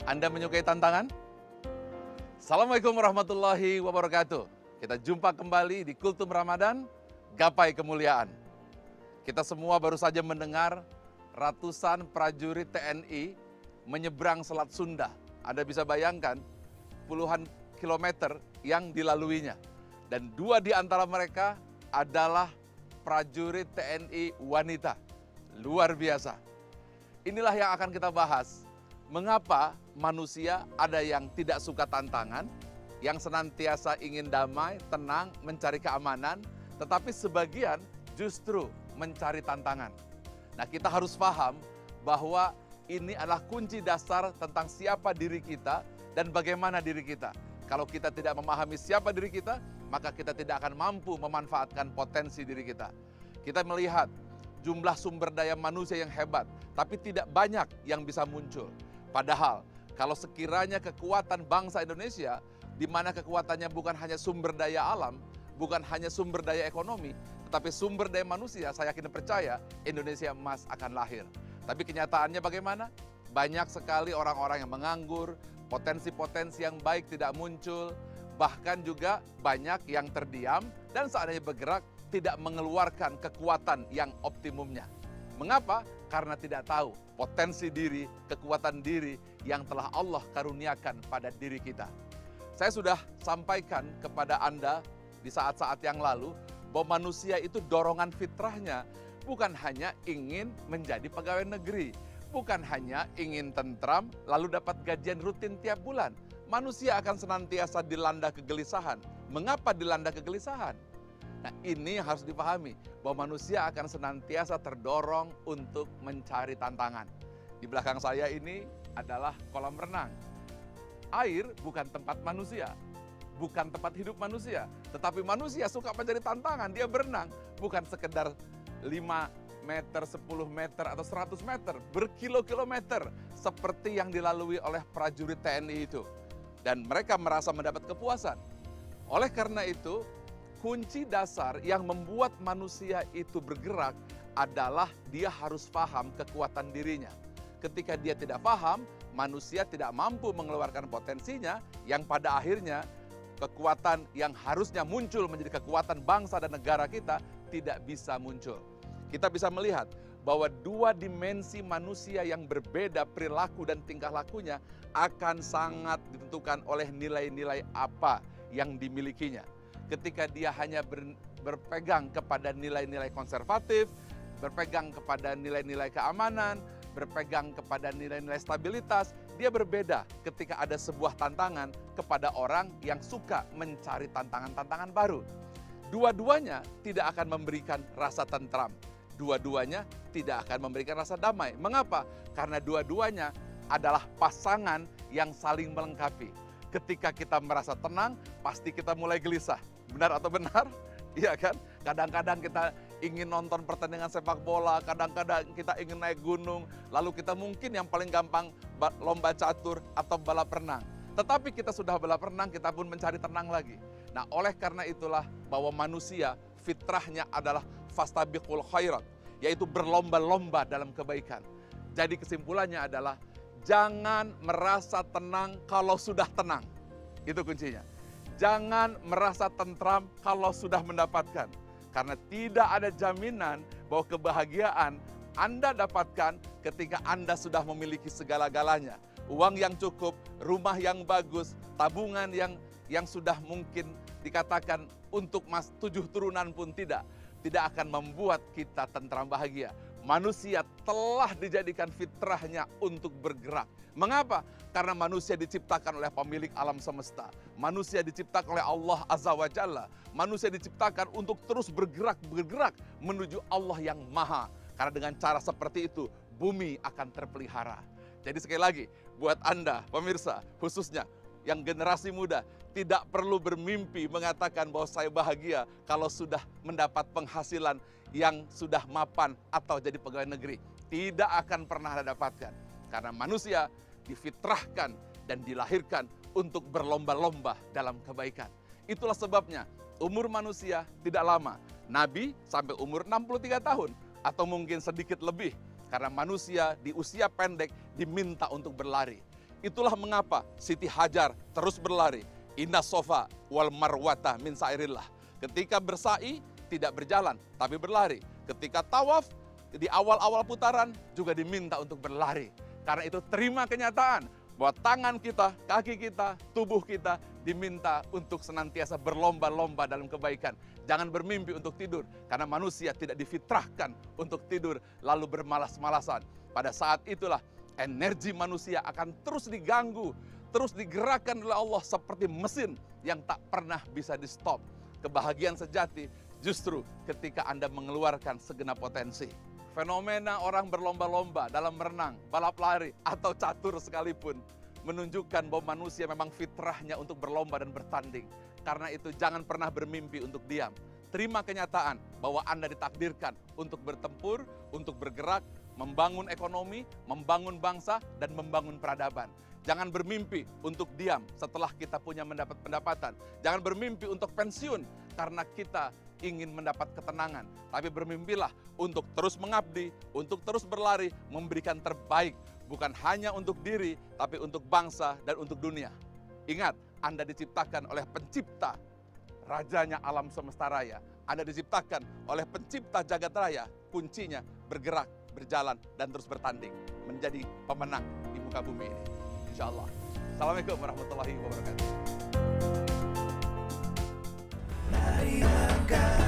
Anda menyukai tantangan? Assalamualaikum warahmatullahi wabarakatuh. Kita jumpa kembali di Kultum Ramadan, Gapai Kemuliaan. Kita semua baru saja mendengar ratusan prajurit TNI menyeberang Selat Sunda. Anda bisa bayangkan puluhan kilometer yang dilaluinya. Dan dua di antara mereka adalah prajurit TNI wanita. Luar biasa. Inilah yang akan kita bahas. Mengapa manusia ada yang tidak suka tantangan, yang senantiasa ingin damai, tenang, mencari keamanan, tetapi sebagian justru mencari tantangan. Nah, kita harus paham bahwa ini adalah kunci dasar tentang siapa diri kita dan bagaimana diri kita. Kalau kita tidak memahami siapa diri kita, maka kita tidak akan mampu memanfaatkan potensi diri kita. Kita melihat jumlah sumber daya manusia yang hebat, tapi tidak banyak yang bisa muncul. Padahal, kalau sekiranya kekuatan bangsa Indonesia, di mana kekuatannya bukan hanya sumber daya alam, bukan hanya sumber daya ekonomi, tetapi sumber daya manusia, saya yakin dan percaya Indonesia emas akan lahir. Tapi kenyataannya bagaimana? Banyak sekali orang-orang yang menganggur, potensi-potensi yang baik tidak muncul, bahkan juga banyak yang terdiam dan seandainya bergerak tidak mengeluarkan kekuatan yang optimumnya. Mengapa? Karena tidak tahu potensi diri, kekuatan diri yang telah Allah karuniakan pada diri kita. Saya sudah sampaikan kepada Anda di saat-saat yang lalu bahwa manusia itu dorongan fitrahnya bukan hanya ingin menjadi pegawai negeri, bukan hanya ingin tentram lalu dapat gajian rutin tiap bulan. Manusia akan senantiasa dilanda kegelisahan. Mengapa dilanda kegelisahan? Nah, ini yang harus dipahami, bahwa manusia akan senantiasa terdorong untuk mencari tantangan. Di belakang saya ini adalah kolam renang. Air bukan tempat manusia, bukan tempat hidup manusia, tetapi manusia suka mencari tantangan, dia berenang. Bukan sekedar 5 meter, 10 meter, atau 100 meter, berkilo-kilometer, seperti yang dilalui oleh prajurit TNI itu. Dan mereka merasa mendapat kepuasan. Oleh karena itu, kunci dasar yang membuat manusia itu bergerak adalah dia harus paham kekuatan dirinya. Ketika dia tidak paham, manusia tidak mampu mengeluarkan potensinya yang pada akhirnya kekuatan yang harusnya muncul menjadi kekuatan bangsa dan negara kita tidak bisa muncul. Kita bisa melihat bahwa dua dimensi manusia yang berbeda perilaku dan tingkah lakunya akan sangat ditentukan oleh nilai-nilai apa yang dimilikinya. Ketika dia hanya berpegang kepada nilai-nilai konservatif, berpegang kepada nilai-nilai keamanan, berpegang kepada nilai-nilai stabilitas, dia berbeda ketika ada sebuah tantangan kepada orang yang suka mencari tantangan-tantangan baru. Dua-duanya tidak akan memberikan rasa tentram. Dua-duanya tidak akan memberikan rasa damai. Mengapa? Karena dua-duanya adalah pasangan yang saling melengkapi. Ketika kita merasa tenang, pasti kita mulai gelisah. Benar atau benar? Iya kan? Kadang-kadang kita ingin nonton pertandingan sepak bola, kadang-kadang kita ingin naik gunung, lalu kita mungkin yang paling gampang lomba catur atau balap renang. Tetapi kita sudah balap renang, kita pun mencari tenang lagi. Nah, oleh karena itulah bahwa manusia fitrahnya adalah fastabiqul khairat, yaitu berlomba-lomba dalam kebaikan. Jadi kesimpulannya adalah jangan merasa tenang kalau sudah tenang. Itu kuncinya. Jangan merasa tentram kalau sudah mendapatkan. Karena tidak ada jaminan bahwa kebahagiaan Anda dapatkan ketika Anda sudah memiliki segala-galanya. Uang yang cukup, rumah yang bagus, tabungan yang sudah mungkin dikatakan untuk 7 turunan pun tidak akan membuat kita tentram bahagia. Manusia telah dijadikan fitrahnya untuk bergerak. Mengapa? Karena manusia diciptakan oleh pemilik alam semesta. Manusia diciptakan oleh Allah Azza wa Jalla. Manusia diciptakan untuk terus bergerak menuju Allah yang maha. Karena dengan cara seperti itu, bumi akan terpelihara. Jadi sekali lagi, buat Anda, pemirsa, khususnya yang generasi muda, tidak perlu bermimpi mengatakan bahwa saya bahagia kalau sudah mendapat penghasilan yang sudah mapan atau jadi pegawai negeri. Tidak akan pernah Anda dapatkan. Karena manusia difitrahkan dan dilahirkan untuk berlomba-lomba dalam kebaikan. Itulah sebabnya umur manusia tidak lama. Nabi sampai umur 63 tahun atau mungkin sedikit lebih. Karena manusia di usia pendek diminta untuk berlari. Itulah mengapa Siti Hajar terus berlari. Inna sofa wal marwata min sa'irillah. Ketika bersa'i tidak berjalan tapi berlari. Ketika tawaf di awal-awal putaran juga diminta untuk berlari. Karena itu terima kenyataan bahwa tangan kita, kaki kita, tubuh kita diminta untuk senantiasa berlomba-lomba dalam kebaikan. Jangan bermimpi untuk tidur, karena manusia tidak difitrahkan untuk tidur lalu bermalas-malasan. Pada saat itulah energi manusia akan terus diganggu, terus digerakkan oleh Allah seperti mesin yang tak pernah bisa di-stop. Kebahagiaan sejati justru ketika Anda mengeluarkan segenap potensi. Fenomena orang berlomba-lomba dalam berenang, balap lari, atau catur sekalipun menunjukkan bahwa manusia memang fitrahnya untuk berlomba dan bertanding. Karena itu jangan pernah bermimpi untuk diam. Terima kenyataan bahwa Anda ditakdirkan untuk bertempur, untuk bergerak, membangun ekonomi, membangun bangsa, dan membangun peradaban. Jangan bermimpi untuk diam setelah kita punya mendapat pendapatan. Jangan bermimpi untuk pensiun karena kita ingin mendapat ketenangan. Tapi bermimpilah untuk terus mengabdi, untuk terus berlari, memberikan terbaik. Bukan hanya untuk diri, tapi untuk bangsa dan untuk dunia. Ingat, Anda diciptakan oleh pencipta, rajanya alam semesta raya. Anda diciptakan oleh pencipta jagat raya. Kuncinya bergerak, berjalan, dan terus bertanding. Menjadi pemenang di muka bumi ini. Insya Allah. Assalamualaikum warahmatullahi wabarakatuh. Marilah